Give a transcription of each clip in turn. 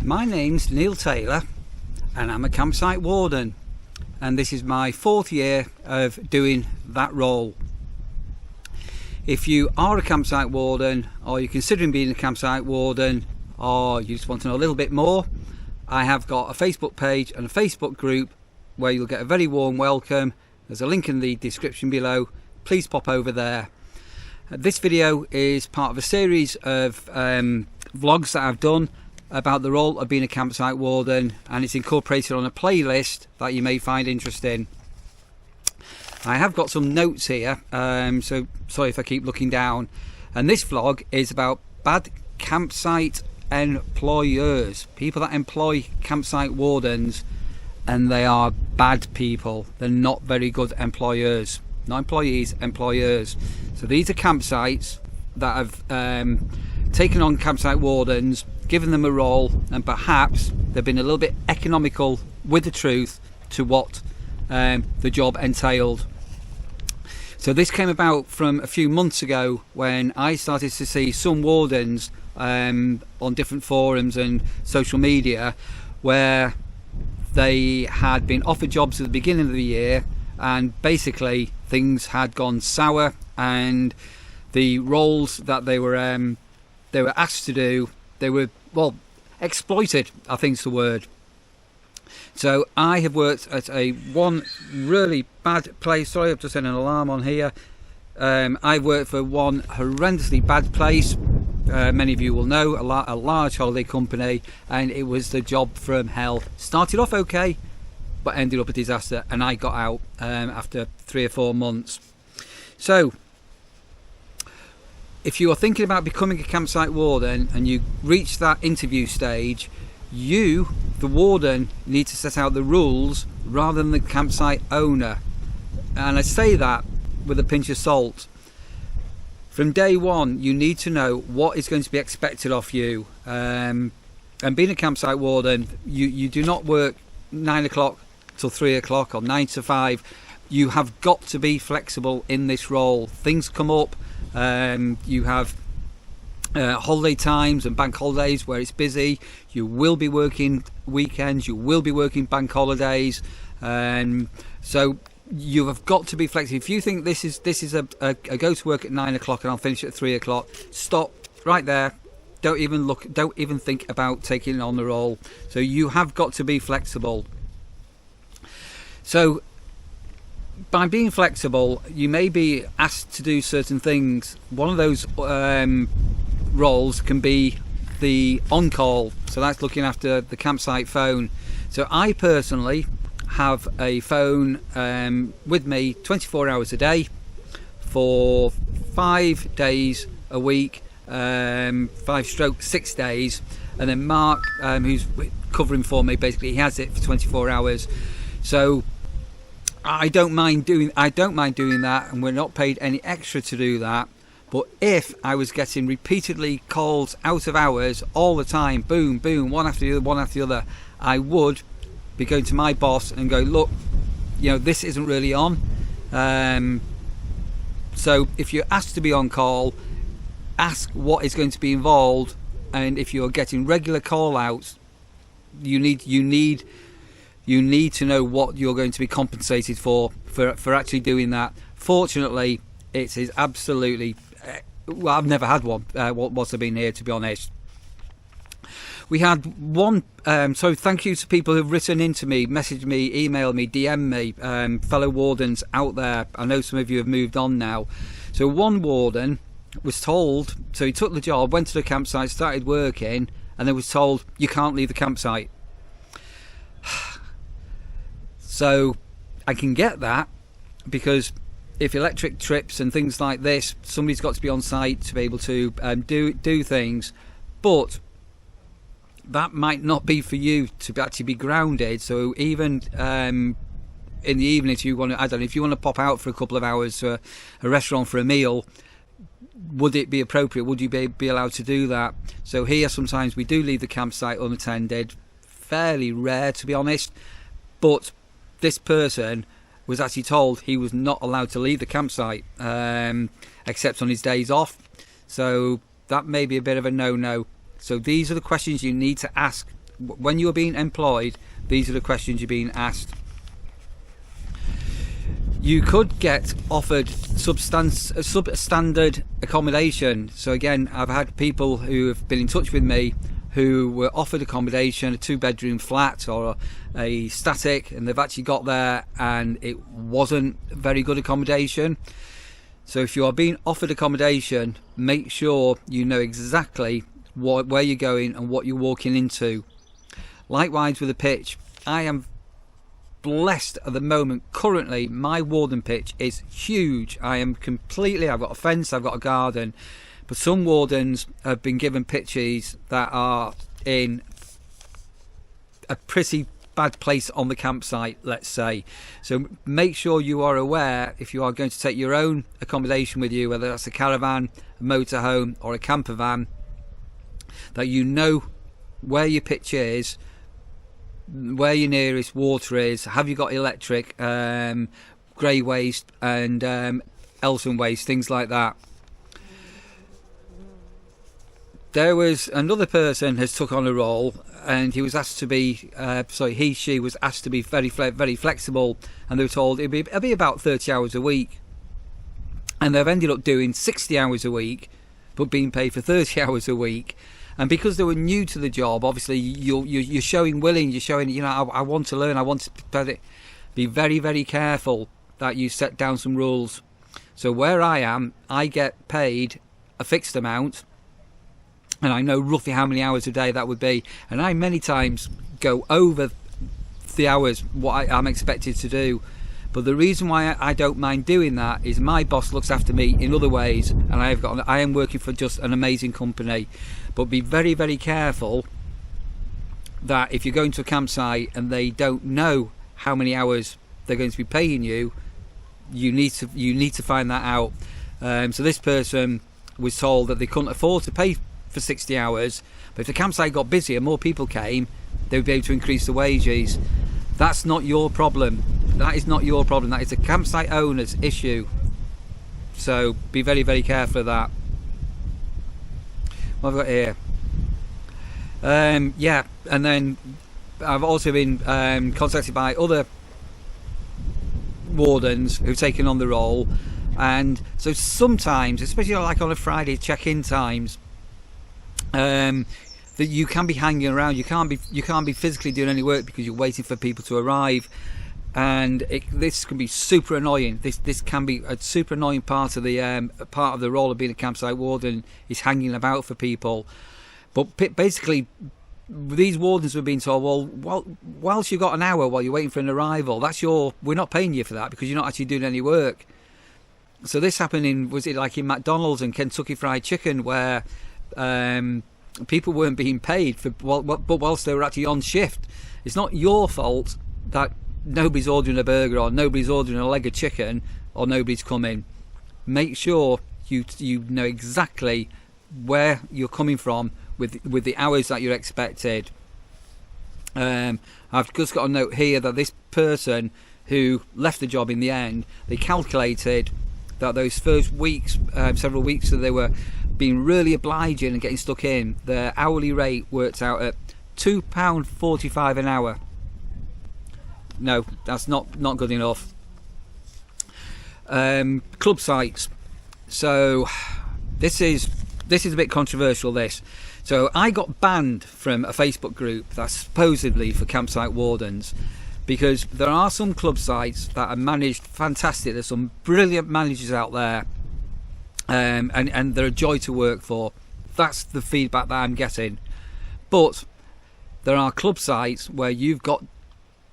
My name's Neil Taylor and I'm a campsite warden, and this is my 4th year of doing that role. If you are a campsite warden, or you're considering being a campsite warden, or you just want to know a little bit more, I have got a Facebook page and a Facebook group where you'll get a very warm welcome. There's a link in the description below. Please pop over there. This video is part of a series of vlogs that I've done about the role of being a campsite warden, and it's incorporated on a playlist that you may find interesting. I have got some notes here, so sorry if I keep looking down. And this vlog is about bad campsite employers, people that employ campsite wardens, and they are bad people. They're not very good employers. Not employees, employers. So these are campsites that have taken on campsite wardens, given them a role, and perhaps they've been a little bit economical with the truth to what the job entailed. So this came about from a few months ago when I started to see some wardens on different forums and social media where they had been offered jobs at the beginning of the year, and basically things had gone sour, and the roles that they were asked to do, they were, well, exploited, I think is the word. So I have worked at one really bad place. Sorry, I've just had an alarm on here. I've worked for one horrendously bad place. Many of you will know, a large holiday company, and it was the job from hell. Started off okay, but ended up a disaster, and I got out after 3 or 4 months. So if you are thinking about becoming a campsite warden and you reach that interview stage, you, the warden, need to set out the rules rather than the campsite owner. And I say that with a pinch of salt. From day one, you need to know what is going to be expected of you. And being a campsite warden, you do not work 9 o'clock till 3 o'clock or 9 to 5. You have got to be flexible in this role. Things come up. You have holiday times and bank holidays where it's busy. You will be working weekends. You will be working bank holidays. So you have got to be flexible. If you think this is a go to work at 9 o'clock and I'll finish at 3 o'clock, stop right there. Don't even look. Don't even think about taking on the role. So you have got to be flexible. So by being flexible, you may be asked to do certain things. One of those roles can be the on-call, so that's looking after the campsite phone. So I personally have a phone with me 24 hours a day for 5 days a week, 5/6 days, and then Mark, who's covering for me, basically he has it for 24 hours. So I don't mind doing that, and we're not paid any extra to do that. But if I was getting repeatedly calls out of hours all the time, boom, boom, one after the other, one after the other, I would be going to my boss and go, look, this isn't really on. So if you're asked to be on call, ask what is going to be involved, and if you're getting regular call outs, you need to know what you're going to be compensated for actually doing that. Fortunately, it is absolutely, well, I've never had one whilst I've been here, to be honest. We had one, so thank you to people who've written into me, messaged me, emailed me, DM me, fellow wardens out there. I know some of you have moved on now. So one warden was told, so he took the job, went to the campsite, started working, and then was told, you can't leave the campsite. So I can get that, because if electric trips and things like this, somebody's got to be on site to be able to do things. But that might not be for you to actually be grounded. So even in the evening, if you want to, I don't know, if you want to pop out for a couple of hours to a restaurant for a meal, would it be appropriate? Would you be allowed to do that? So here, sometimes we do leave the campsite unattended. Fairly rare, to be honest. But this person was actually told he was not allowed to leave the campsite except on his days off. So that may be a bit of a no-no. So these are the questions you need to ask when you're being employed, these are the questions you're being asked. You could get offered substandard accommodation. So again, I've had people who have been in touch with me who were offered accommodation, a 2-bedroom flat or a static, and they've actually got there and it wasn't very good accommodation. So if you are being offered accommodation, make sure you know exactly where you're going and what you're walking into. Likewise with the pitch, I am blessed at the moment. Currently my warden pitch is huge. I've got a fence, I've got a garden, but some wardens have been given pitches that are in a pretty bad place on the campsite, let's say. So make sure you are aware, if you are going to take your own accommodation with you, whether that's a caravan, a motorhome or a camper van, that you know where your pitch is, where your nearest water is, have you got electric, grey waste and Elson waste, things like that. There was another person has took on a role, and he was asked to be she was asked to be very flexible, and they were told it'll be about 30 hours a week, and they've ended up doing 60 hours a week but being paid for 30 hours a week. And because they were new to the job, obviously you're showing willing, you're showing, you know, I want to learn, I want to be very careful that you set down some rules. So where I am, I get paid a fixed amount, and I know roughly how many hours a day that would be, and I many times go over the hours what I'm expected to do. But the reason why I don't mind doing that is my boss looks after me in other ways, and I am working for just an amazing company. But be very careful that if you're going to a campsite and they don't know how many hours they're going to be paying you, you need to find that out. So this person was told that they couldn't afford to pay for 60 hours, but if the campsite got busy and more people came, they would be able to increase the wages. That's not your problem. That is not your problem. That is a campsite owner's issue. So be very careful of that. What have I got here? Yeah, and then I've also been contacted by other wardens who've taken on the role, and so sometimes, especially like on a Friday check-in times, that you can be hanging around. You can't be physically doing any work because you're waiting for people to arrive, and this can be super annoying. This can be a super annoying part of the role of being a campsite warden, is hanging about for people. But basically, these wardens were being told, well, whilst you've got an hour while you're waiting for an arrival, we're not paying you for that because you're not actually doing any work. So this happened in McDonald's and Kentucky Fried Chicken, where people weren't being paid but whilst they were actually on shift. It's not your fault that nobody's ordering a burger, or nobody's ordering a leg of chicken, or nobody's coming. Make sure you know exactly where you're coming from with the hours that you're expected. I've just got a note here that this person who left the job in the end, they calculated that those first weeks, several weeks that they were being really obliging and getting stuck in, their hourly rate worked out at £2.45 an hour. No, that's not good enough. Club sites. So this is a bit controversial, this. So I got banned from a Facebook group that's supposedly for campsite wardens, because there are some club sites that are managed fantastic. There's some brilliant managers out there, and they're a joy to work for. That's the feedback that I'm getting. But there are club sites where you've got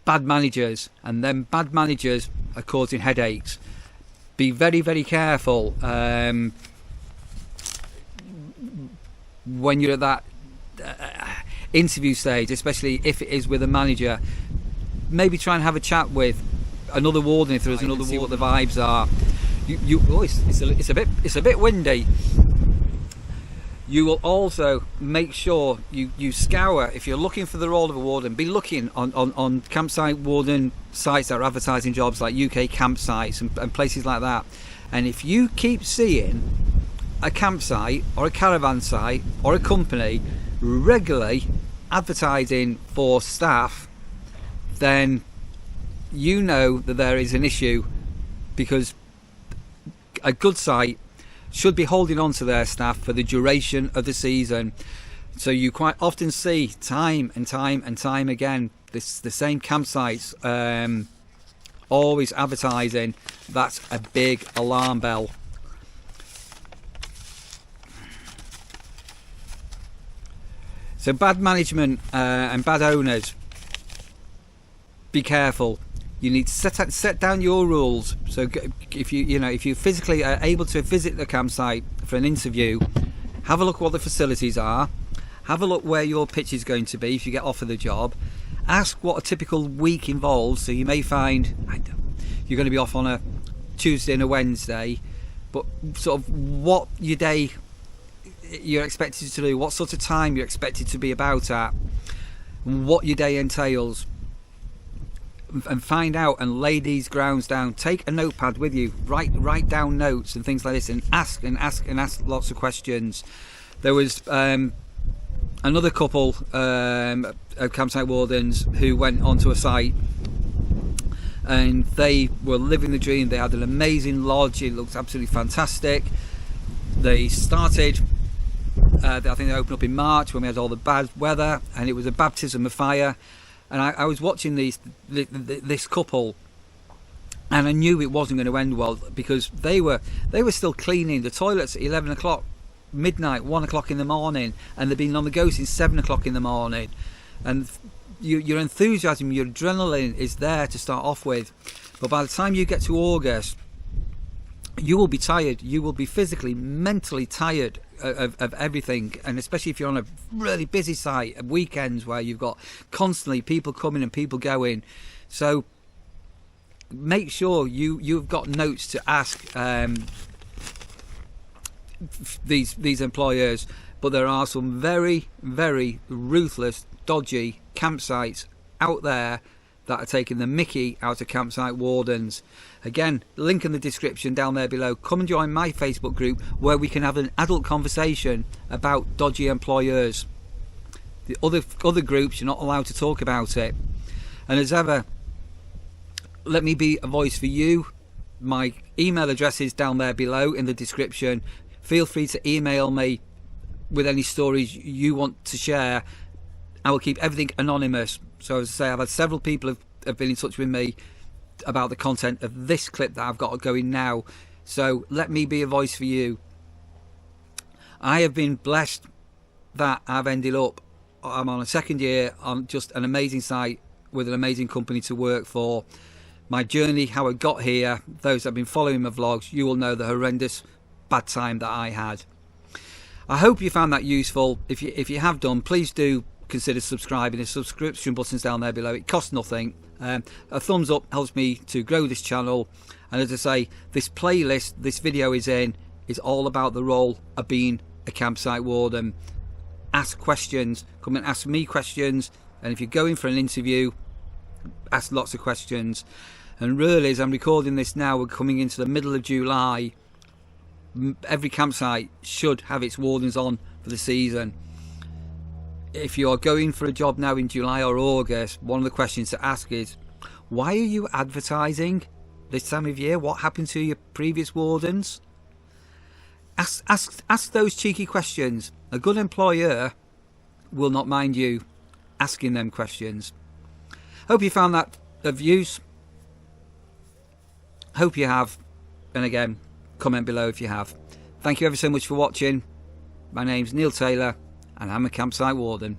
bad managers, and then bad managers are causing headaches. Be very careful when you're at that interview stage, especially if it is with a manager. Maybe try and have a chat with another warden if there is another warden. What the vibes are. It's a bit windy. You will also make sure you scour, if you're looking for the role of a warden, be looking on campsite warden sites that are advertising jobs like UK campsites and places like that. And if you keep seeing a campsite or a caravan site or a company regularly advertising for staff, then you know that there is an issue, because a good site should be holding on to their staff for the duration of the season. So you quite often see time and time again the same campsites always advertising. That's a big alarm bell. So bad management and bad owners, be careful. You need to set down your rules. So if you physically are able to visit the campsite for an interview, have a look at what the facilities are. Have a look where your pitch is going to be if you get offered the job. Ask what a typical week involves. So you may find you're going to be off on a Tuesday and a Wednesday, but sort of what your day you're expected to do, what sort of time you're expected to be about at, what your day entails, and find out and lay these grounds down. Take a notepad with you, write down notes and things like this, and ask lots of questions. There was another couple of campsite wardens who went onto a site, and they were living the dream. They had an amazing lodge, it looked absolutely fantastic. They started, I think they opened up in March when we had all the bad weather, and it was a baptism of fire. And I was watching this couple, and I knew it wasn't going to end well, because they were still cleaning the toilets at 11 o'clock, midnight, 1 o'clock in the morning, and they've been on the go since 7 o'clock in the morning. And your enthusiasm, your adrenaline is there to start off with, but by the time you get to August, you will be tired. You will be physically, mentally tired of everything, and especially if you're on a really busy site at weekends where you've got constantly people coming and people going. So make sure you've got notes to ask these employers. But there are some very, very ruthless, dodgy campsites out there that are taking the mickey out of campsite wardens. Again, link in the description down there below. Come and join my Facebook group where we can have an adult conversation about dodgy employers. The other groups, you're not allowed to talk about it. And as ever, let me be a voice for you. My email address is down there below in the description. Feel free to email me with any stories you want to share. I will keep everything anonymous. So as I say, I've had several people have been in touch with me about the content of this clip that I've got going now. So let me be a voice for you. I have been blessed that I'm on a second year on just an amazing site with an amazing company to work for. My journey, how I got here, those that have been following my vlogs, you will know the horrendous bad time that I had. I hope you found that useful. If you have done, please do consider subscribing. The subscription button's down there below. It costs nothing. A thumbs up helps me to grow this channel, and as I say, this playlist this video is all about the role of being a campsite warden. Ask questions, come and ask me questions, and if you're going for an interview, ask lots of questions. And really, as I'm recording this now, we're coming into the middle of July. Every campsite should have its wardens on for the season. If you're going for a job now in July or August, one of the questions to ask is, why are you advertising this time of year? What happened to your previous wardens? Ask those cheeky questions. A good employer will not mind you asking them questions. Hope you found that of use. Hope you have. And again, comment below if you have. Thank you ever so much for watching. My name's Neil Taylor, and I'm a campsite warden.